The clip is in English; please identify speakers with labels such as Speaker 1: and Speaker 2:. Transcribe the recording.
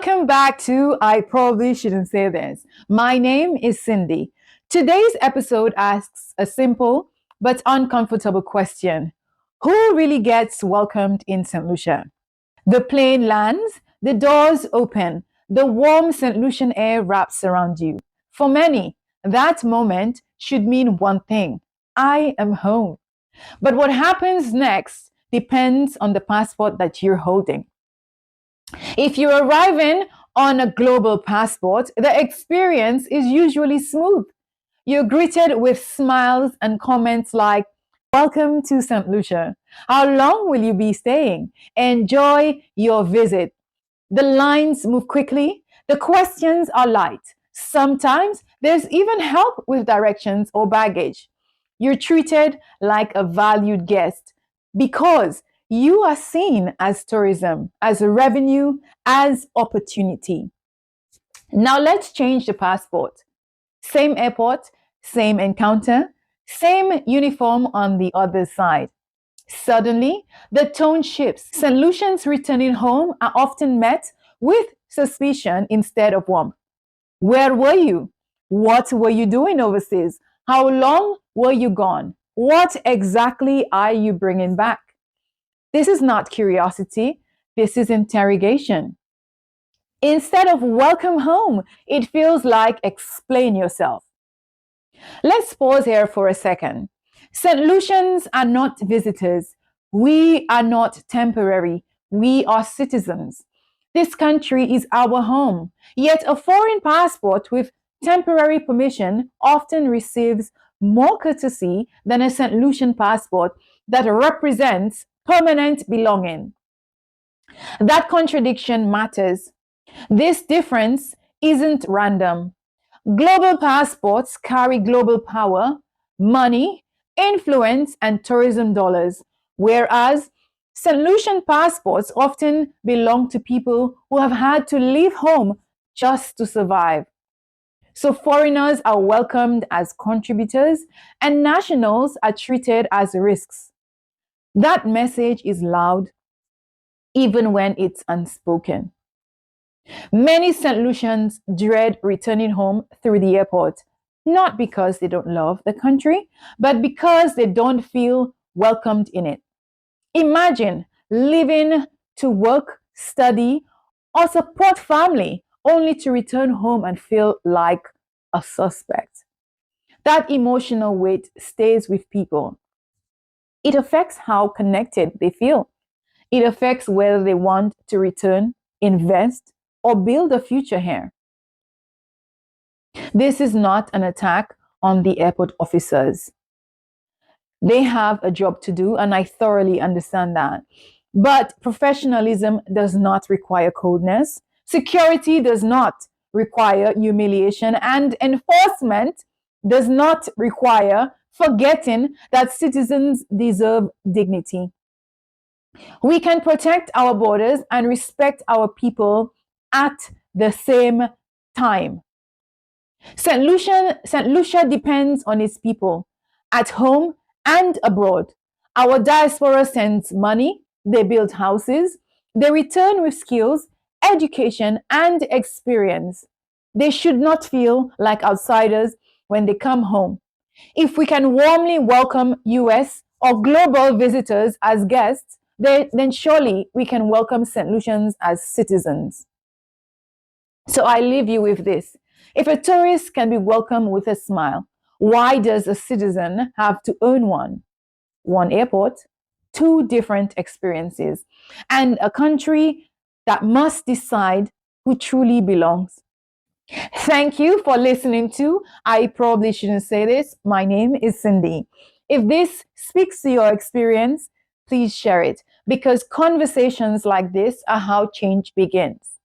Speaker 1: Welcome back to I Probably Shouldn't Say This. My name is Cindy. Today's episode asks a simple but uncomfortable question. Who really gets welcomed in St. Lucia? The plane lands, the doors open, the warm St. Lucian air wraps around you. For many, that moment should mean one thing: I am home. But what happens next depends on the passport that you're holding. If you're arriving on a global passport, the experience is usually smooth. You're greeted with smiles and comments like, "Welcome to St. Lucia. How long will you be staying? Enjoy your visit." The lines move quickly, the questions are light. Sometimes there's even help with directions or baggage. You're treated like a valued guest because you are seen as tourism, as a revenue, as opportunity. Now let's change the passport. Same airport, same encounter, same uniform on the other side. Suddenly, the tone shifts. St. Lucians returning home are often met with suspicion instead of warmth. Where were you? What were you doing overseas? How long were you gone? What exactly are you bringing back? This is not curiosity, this is interrogation. Instead of welcome home, it feels like explain yourself. Let's pause here for a second. St. Lucians are not visitors. We are not temporary. We are citizens. This country is our home. Yet a foreign passport with temporary permission often receives more courtesy than a St. Lucian passport that represents permanent belonging. That contradiction matters. This difference isn't random. Global passports carry global power, money, influence, and tourism dollars, whereas St. Lucian passports often belong to people who have had to leave home just to survive. So foreigners are welcomed as contributors and nationals are treated as risks. That message is loud even when it's unspoken. Many St. Lucians dread returning home through the airport, not because they don't love the country, but because they don't feel welcomed in it. Imagine leaving to work, study, or support family only to return home and feel like a suspect. That emotional weight stays with people. It affects how connected they feel. It affects whether they want to return, invest, or build a future here. This is not an attack on the airport officers. They have a job to do, and I thoroughly understand that. But professionalism does not require coldness. Security does not require humiliation, and enforcement does not require forgetting that citizens deserve dignity. We can protect our borders and respect our people at the same time. St. Lucia depends on its people at home and abroad. Our diaspora sends money, they build houses, they return with skills, education, and experience. They should not feel like outsiders when they come home. If we can warmly welcome US or global visitors as guests, then surely we can welcome St. Lucians as citizens. So I leave you with this. If a tourist can be welcomed with a smile, why does a citizen have to earn one? One airport, two different experiences, and a country that must decide who truly belongs. Thank you for listening to I Probably Shouldn't Say This. My name is Cindy. If this speaks to your experience, please share it because conversations like this are how change begins.